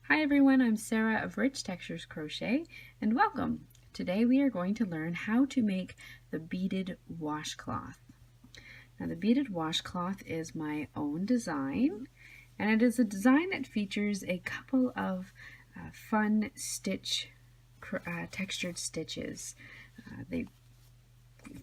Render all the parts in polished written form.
Hi everyone, I'm Sarah of Rich Textures Crochet and welcome. Today we are going to learn how to make the beaded washcloth. Now the beaded washcloth is my own design, and it is a design that features a couple of fun textured stitches. They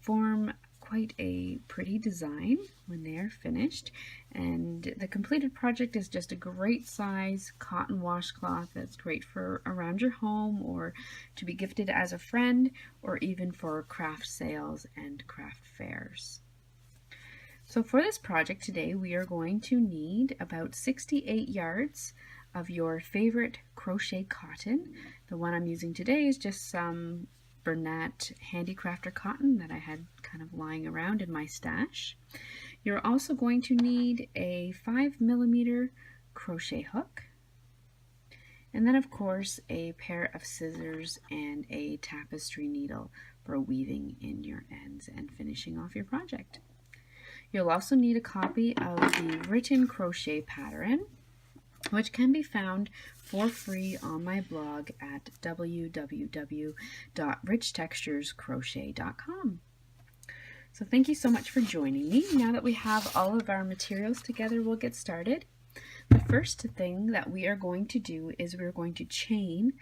form quite a pretty design when they are finished, and the completed project is just a great size cotton washcloth that's great for around your home or to be gifted as a friend or even for craft sales and craft fairs. So for this project today we are going to need about 68 yards of your favorite crochet cotton. The one I'm using today is just some Bernat Handicrafter cotton that I had kind of lying around in my stash. You're also going to need a 5mm crochet hook, and then of course a pair of scissors and a tapestry needle for weaving in your ends and finishing off your project. You'll also need a copy of the written crochet pattern, which can be found for free on my blog at www.richtexturescrochet.com. So thank you so much for joining me. Now that we have all of our materials together, we'll get started. The first thing that we are going to do is we're going to chain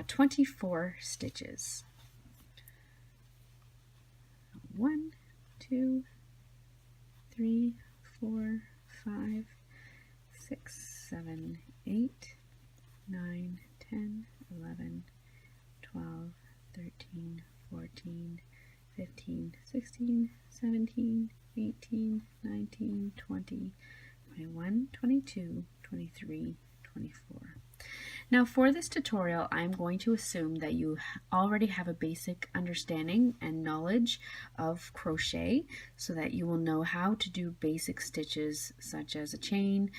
24 stitches. 1, 2, 3, 4, 5, 6, 7, 8, 9, 10, 11, 12, 13, 14, 15, 16, 17, 18, 19, 20, 21, 22, 23, 24. Now for this tutorial, I'm going to assume that you already have a basic understanding and knowledge of crochet so that you will know how to do basic stitches such as a chain,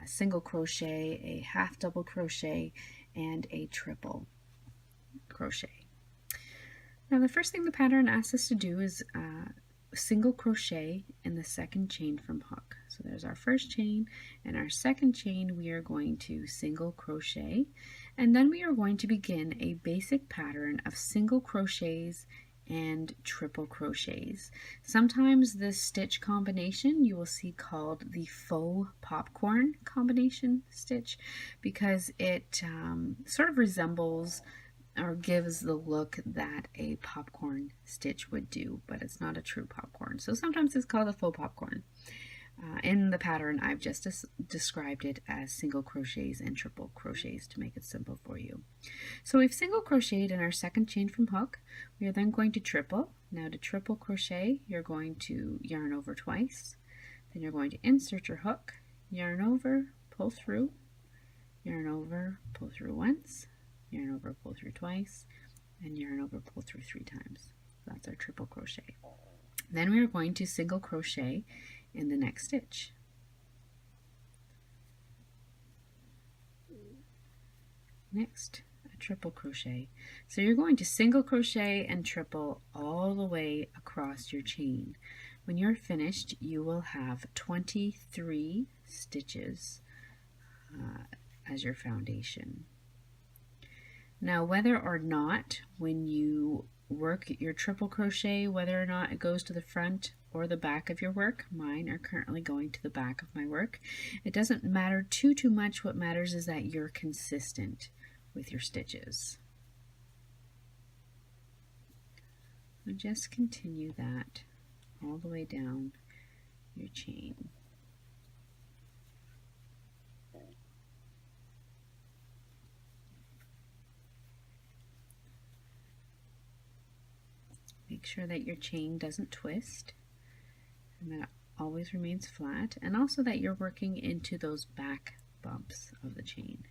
single crochet, a half double crochet, and a triple crochet. Now the first thing the pattern asks us to do is single crochet in the second chain from hook. So there's our first chain, and our second chain we are going to single crochet, and then we are going to begin a basic pattern of single crochets and triple crochets. Sometimes this stitch combination you will see called the faux popcorn combination stitch because it sort of resembles or gives the look that a popcorn stitch would do, but it's not a true popcorn. So sometimes it's called a faux popcorn. In the pattern, I've just described it as single crochets and triple crochets to make it simple for you. So we've single crocheted in our second chain from hook. We are then going to triple. Now to triple crochet, you're going to yarn over twice. Then you're going to insert your hook, yarn over, pull through, yarn over, pull through once, yarn over, pull through twice, and yarn over, pull through 3 times. That's our triple crochet. Then we are going to single crochet in the next stitch. Next, a triple crochet. So you're going to single crochet and triple all the way across your chain. When you're finished, you will have 23 stitches as your foundation. Now, whether or not when you work your triple crochet, whether or not it goes to the front or the back of your work, mine are currently going to the back of my work. It doesn't matter too much. What matters is that you're consistent with your stitches. So just continue that all the way down your chain. Make sure that your chain doesn't twist and that it always remains flat, and also that you're working into those back bumps of the chain.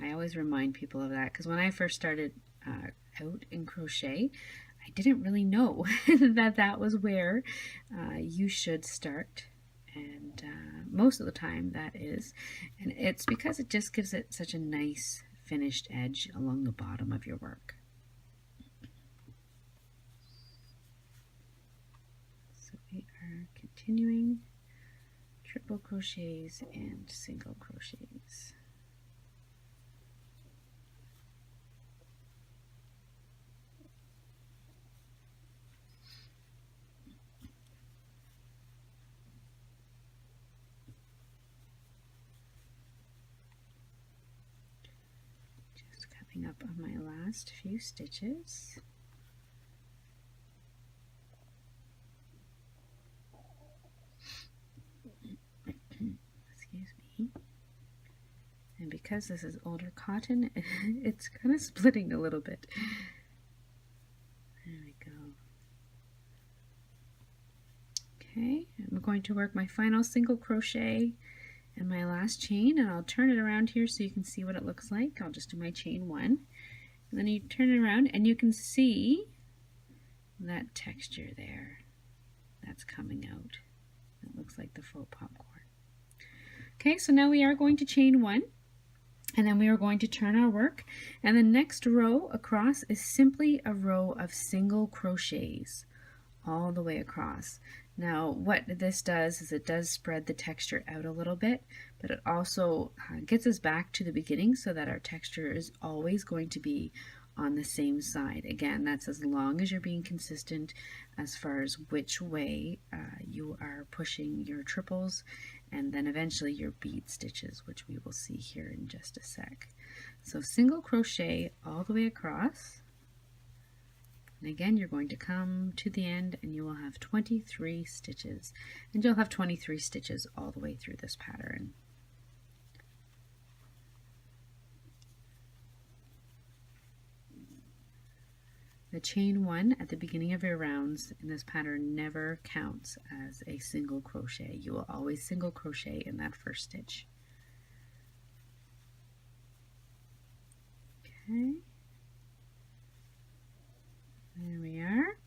I always remind people of that because when I first started out in crochet, I didn't really know that was where you should start, and most of the time that is, and it's because it just gives it such a nice finished edge along the bottom of your work. We are continuing triple crochets and single crochets. Coming up on my last few stitches. Excuse me. And because this is older cotton, it's kind of splitting a little bit. There we go. Okay, I'm going to work my final single crochet and my last chain, and I'll turn it around here so you can see what it looks like. I'll just do my chain one, and then you turn it around and you can see that texture there that's coming out. It looks like the faux popcorn. Okay, so now we are going to chain one, and then we are going to turn our work, and the next row across is simply a row of single crochets all the way across. Now what this does is it does spread the texture out a little bit, but it also gets us back to the beginning so that our texture is always going to be on the same side. Again, that's as long as you're being consistent as far as which way you are pushing your triples, and then eventually your bead stitches, which we will see here in just a sec. So single crochet all the way across. And again, you're going to come to the end and you will have 23 stitches. And you'll have 23 stitches all the way through this pattern. The chain one at the beginning of your rounds in this pattern never counts as a single crochet. You will always single crochet in that first stitch. Okay. There we are,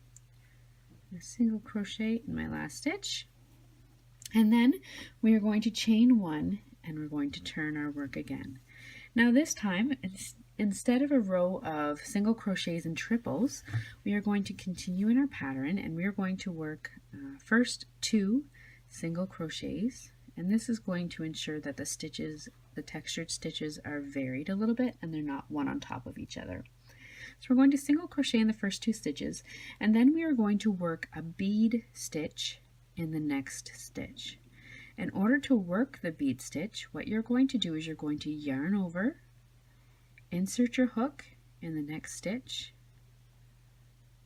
a single crochet in my last stitch, and then we are going to chain one and we're going to turn our work again. Now this time, instead of a row of single crochets and triples, we are going to continue in our pattern and we are going to work first 2 single crochets, and this is going to ensure that the stitches, the textured stitches, are varied a little bit and they're not one on top of each other. So we're going to single crochet in the first 2 stitches, and then we are going to work a bead stitch in the next stitch. In order to work the bead stitch, what you're going to do is you're going to yarn over, insert your hook in the next stitch,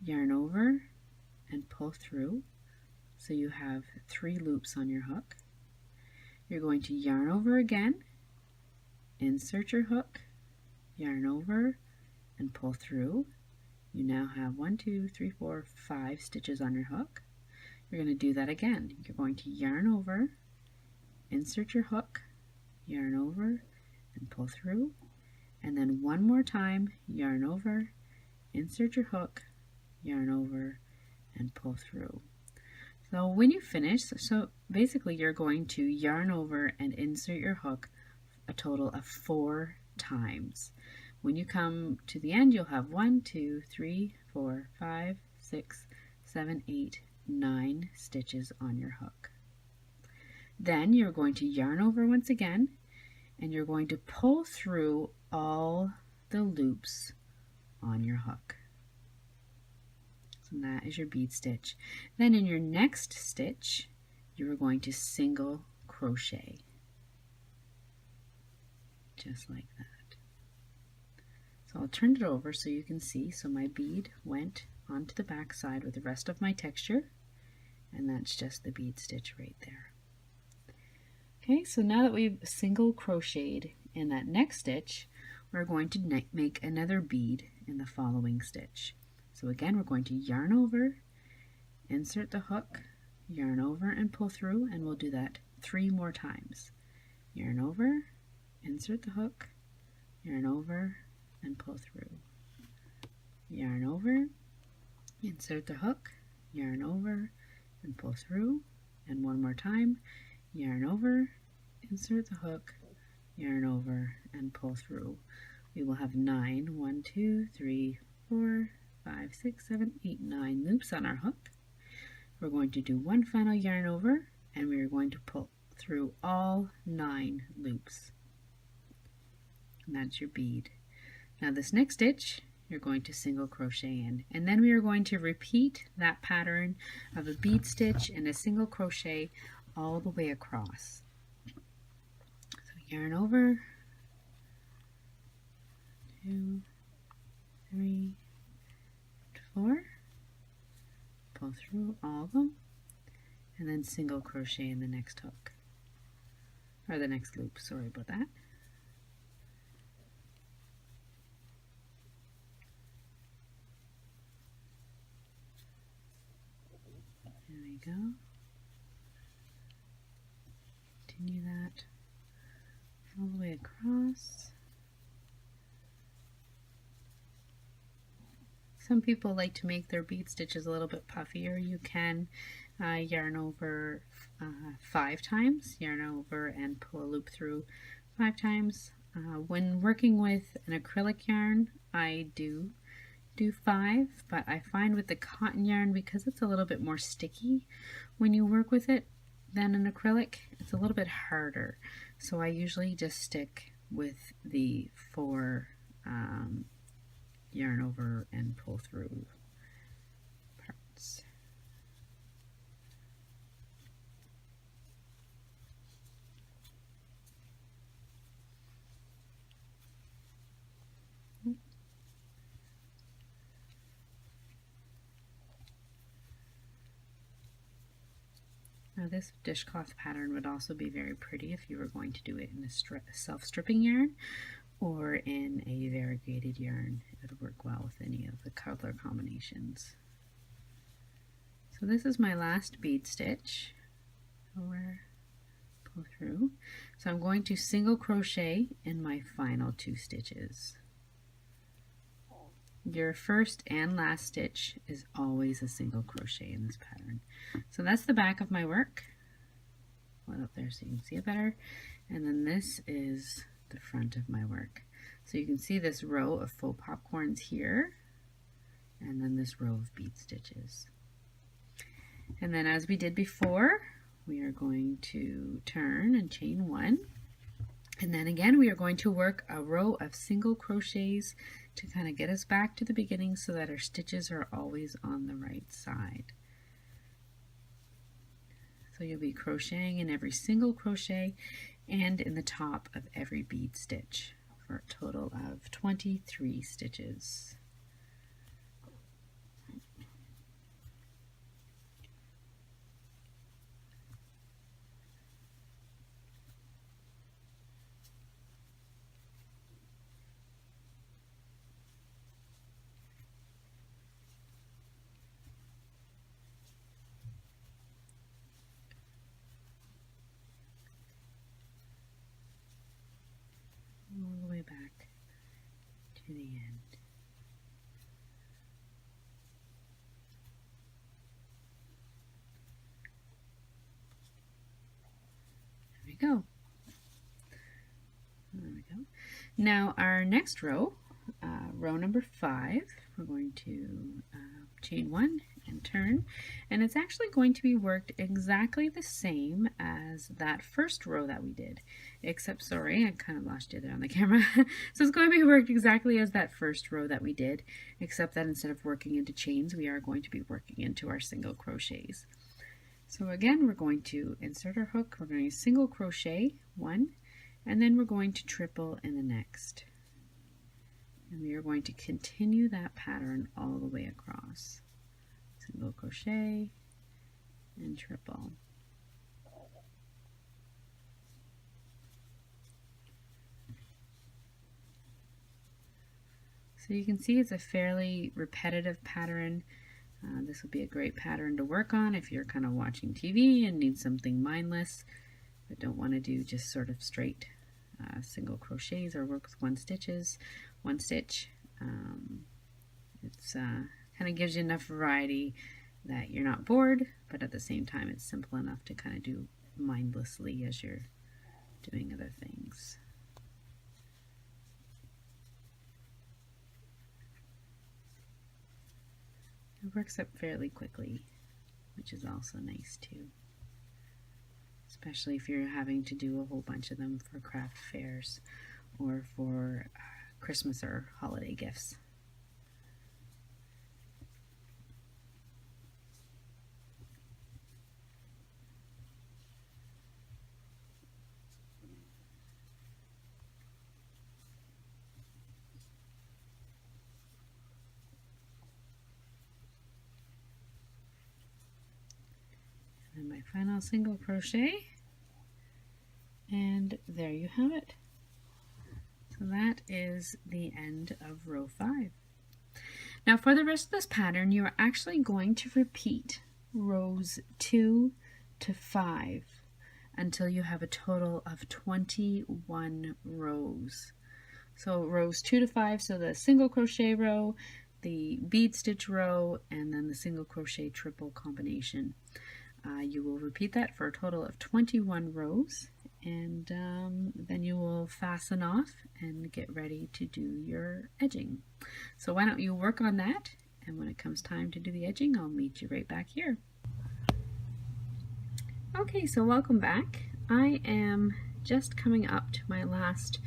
yarn over, and pull through. So you have 3 loops on your hook. You're going to yarn over again, insert your hook, yarn over, and pull through. You now have 1, 2, 3, 4, 5 stitches on your hook. You're going to do that again. You're going to yarn over, insert your hook, yarn over, and pull through, and then one more time, yarn over, insert your hook, yarn over, and pull through. So when you finish, so basically you're going to yarn over and insert your hook a total of 4 times. When you come to the end, you'll have 1, 2, 3, 4, 5, 6, 7, 8, 9 stitches on your hook. Then you're going to yarn over once again, and you're going to pull through all the loops on your hook. So that is your bead stitch. Then in your next stitch, you are going to single crochet, just like that. So I'll turn it over so you can see. So my bead went onto the back side with the rest of my texture, and that's just the bead stitch right there. Okay, so now that we've single crocheted in that next stitch, we're going to make another bead in the following stitch. So again, we're going to yarn over, insert the hook, yarn over and pull through, and we'll do that 3 more times. Yarn over, insert the hook, yarn over, and pull through. Yarn over, insert the hook, yarn over, and pull through, and one more time, yarn over, insert the hook, yarn over, and pull through. We will have 9, 1, 2, 3, 4, 5, 6, 7, 8, 9 loops on our hook. We're going to do one final yarn over, and we are going to pull through all 9 loops. And that's your bead. Now this next stitch, you're going to single crochet in, and then we are going to repeat that pattern of a bead stitch and a single crochet all the way across. So yarn over, 2, 3, 4, pull through all of them, and then single crochet in the next hook, or the next loop, sorry about that. There we go. Continue that all the way across. Some people like to make their bead stitches a little bit puffier. You can yarn over 5 times, yarn over and pull a loop through 5 times. When working with an acrylic yarn, I do 5, but I find with the cotton yarn, because it's a little bit more sticky when you work with it than an acrylic, it's a little bit harder. So I usually just stick with the 4 yarn over and pull through parts. Now this dishcloth pattern would also be very pretty if you were going to do it in a self-stripping yarn or in a variegated yarn. It would work well with any of the color combinations. So this is my last bead stitch. Pull through. So I'm going to single crochet in my final 2 stitches. Your first and last stitch is always a single crochet in this pattern. So that's the back of my work. Hold up there so you can see it better. And then this is the front of my work. So you can see this row of faux popcorns here, and then this row of bead stitches. And then as we did before, we are going to turn and chain 1. And then again, we are going to work a row of single crochets to kind of get us back to the beginning so that our stitches are always on the right side. So you'll be crocheting in every single crochet and in the top of every bead stitch for a total of 23 stitches. All the way back to the end. There we go. There we go. Now our next row, row number 5, we're going to chain 1 and turn, and it's actually going to be worked exactly the same as that first row that we did, except, sorry, I kind of lost you there on the camera. So it's going to be worked exactly as that first row that we did, except that instead of working into chains, we are going to be working into our single crochets. So again, we're going to insert our hook, we're going to single crochet 1, and then we're going to triple in the next. And we are going to continue that pattern all the way across. Single crochet and triple. So you can see it's a fairly repetitive pattern. This would be a great pattern to work on if you're kind of watching TV and need something mindless, but don't want to do just sort of straight single crochets or work with one stitch. It's kind of gives you enough variety that you're not bored, but at the same time it's simple enough to kind of do mindlessly as you're doing other things. It works up fairly quickly, which is also nice too, especially if you're having to do a whole bunch of them for craft fairs or for Christmas or holiday gifts. and my final single crochet, and there you have it. So that is the end of row 5. Now for the rest of this pattern, you are actually going to repeat rows 2 to 5 until you have a total of 21 rows. So rows 2 to 5, so the single crochet row, the bead stitch row, and then the single crochet triple combination. You will repeat that for a total of 21 rows, and then you will fasten off and get ready to do your edging. So why don't you work on that, and when it comes time to do the edging, I'll meet you right back here. Okay, so welcome back. I am just coming up to my last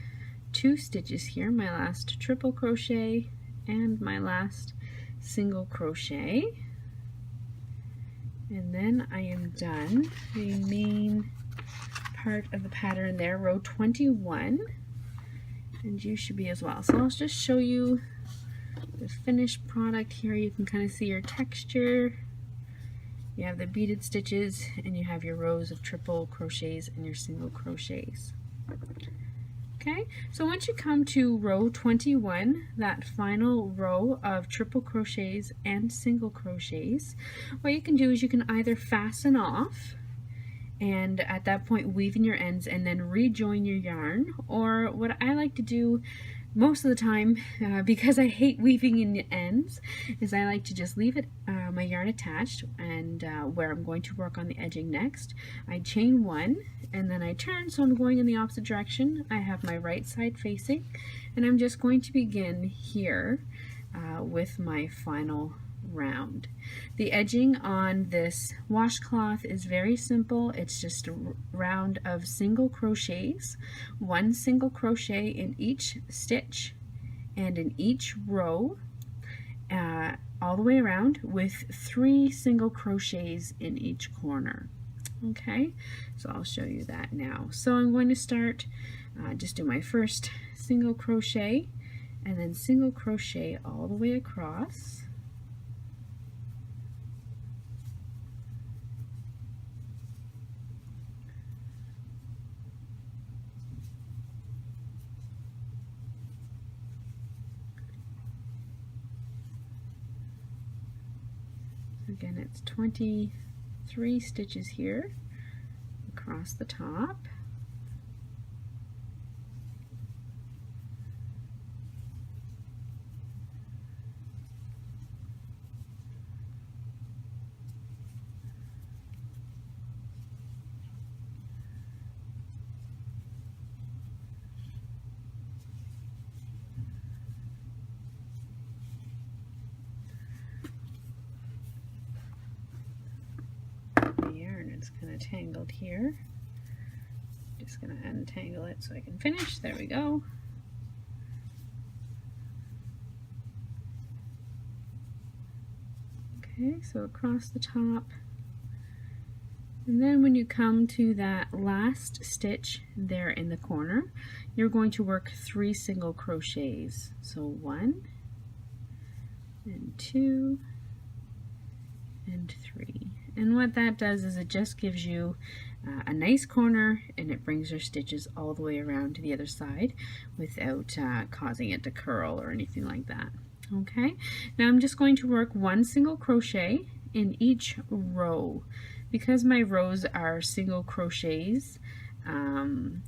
2 stitches here, my last triple crochet and my last single crochet, and then I am done the main part of the pattern there, row 21, and you should be as well. So I'll just show you the finished product here. You can kind of see your texture. You have the beaded stitches, and you have your rows of triple crochets and your single crochets. Okay, so once you come to row 21, that final row of triple crochets and single crochets, what you can do is you can either fasten off and at that point weave in your ends and then rejoin your yarn, or what I like to do most of the time, because I hate weaving in the ends, is I like to just leave it my yarn attached, and where I'm going to work on the edging next, I chain 1 and then I turn, so I'm going in the opposite direction. I have my right side facing, and I'm just going to begin here with my final round. The edging on this washcloth is very simple. It's just a round of single crochets, 1 single crochet in each stitch and in each row, all the way around, with 3 single crochets in each corner. Okay, so I'll show you that now. So I'm going to start, just do my first single crochet and then single crochet all the way across. Again, it's 23 stitches here across the top. It's kind of tangled here. Just going to untangle it so I can finish. There we go. Okay, so across the top, and then when you come to that last stitch there in the corner, you're going to work 3 single crochets. So 1 and 2 and 3. And what that does is it just gives you a nice corner, and it brings your stitches all the way around to the other side without causing it to curl or anything like that. Okay, now I'm just going to work 1 single crochet in each row. Because my rows are single crochets in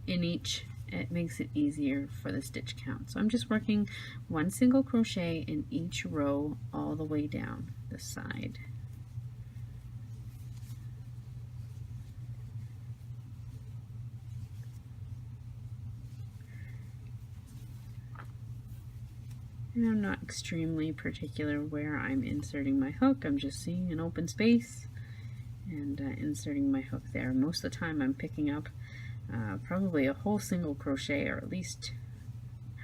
each, it makes it easier for the stitch count. So I'm just working 1 single crochet in each row all the way down the side. And I'm not extremely particular where I'm inserting my hook. I'm just seeing an open space and inserting my hook there. Most of the time I'm picking up probably a whole single crochet, or at least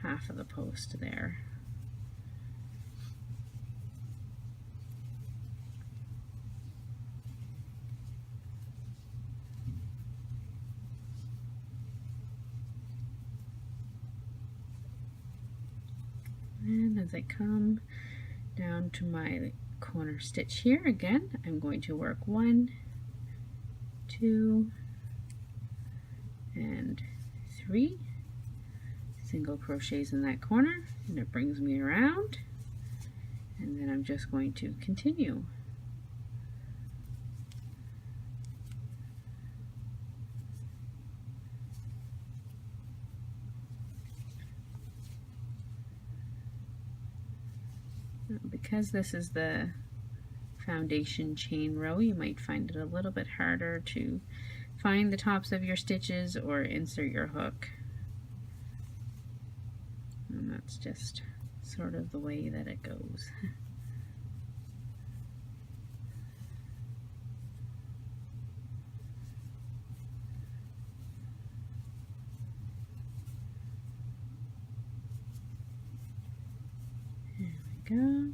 half of the post there. And as I come down to my corner stitch here, again, I'm going to work 1 2 and 3 single crochets in that corner, and it brings me around, and then I'm just going to continue. Because this is the foundation chain row, you might find it a little bit harder to find the tops of your stitches or insert your hook. And that's just sort of the way that it goes. There we go.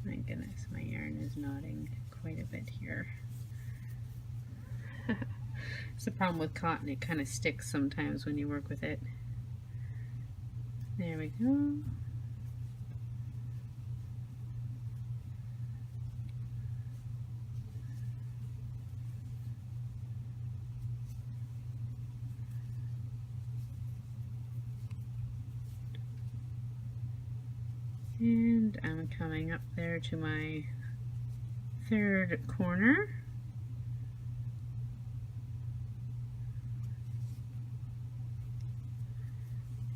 My goodness, my yarn is knotting quite a bit here. It's the problem with cotton, it kind of sticks sometimes when you work with it. There we go. And I'm coming up there to my third corner.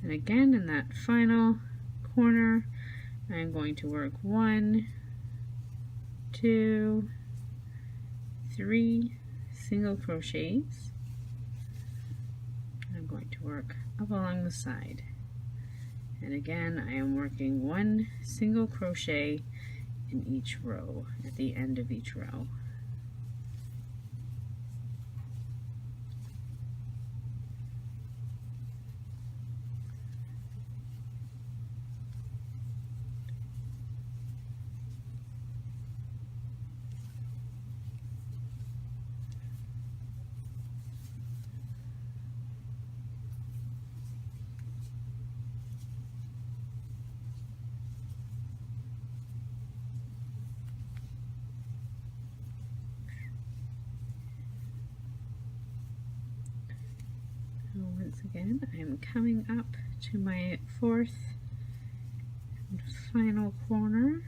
And again, in that final corner, I'm going to work 1, 2, 3 single crochets. I'm going to work up along the side. And again, I am working 1 single crochet in each row, at the end of each row. Once again, I'm coming up to my fourth and final corner.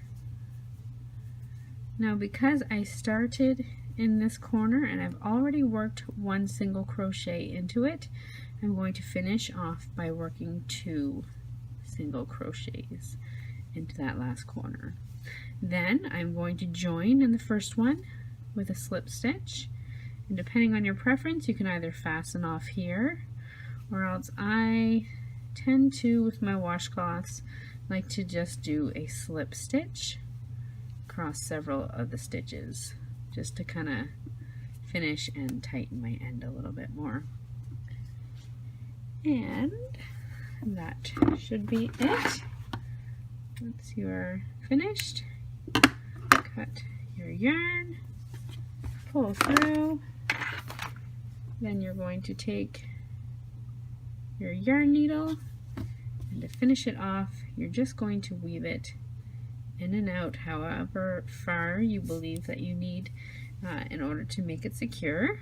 Now, because I started in this corner and I've already worked 1 single crochet into it, I'm going to finish off by working 2 single crochets into that last corner. Then I'm going to join in the first one with a slip stitch, and depending on your preference, you can either fasten off here, or else I tend to, with my washcloths, like to just do a slip stitch across several of the stitches, just to kind of finish and tighten my end a little bit more. And that should be it. Once you are finished, cut your yarn, pull through, then you're going to take your yarn needle, and to finish it off, you're just going to weave it in and out however far you believe that you need in order to make it secure.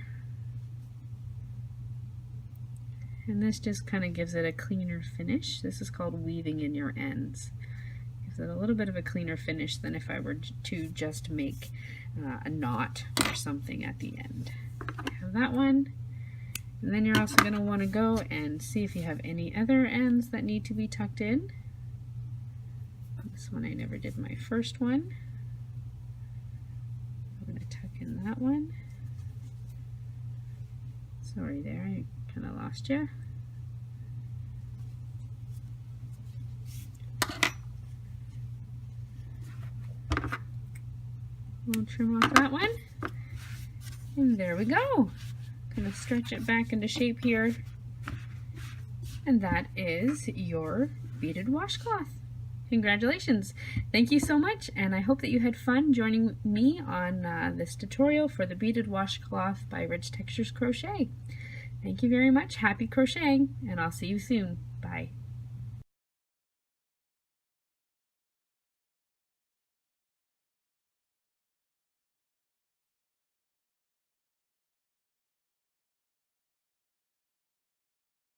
And this just kind of gives it a cleaner finish. This is called weaving in your ends. Gives it a little bit of a cleaner finish than if I were to just make a knot or something at the end. I have that one. And then you're also going to want to go and see if you have any other ends that need to be tucked in. This one I never did my first one. I'm going to tuck in that one. Sorry there, I kind of lost you. We'll trim off that one. And there we go. Going to stretch it back into shape here, and that is your beaded washcloth. Congratulations! Thank you so much, and I hope that you had fun joining me on this tutorial for the beaded washcloth by Rich Textures Crochet. Thank you very much. Happy crocheting, and I'll see you soon. Bye.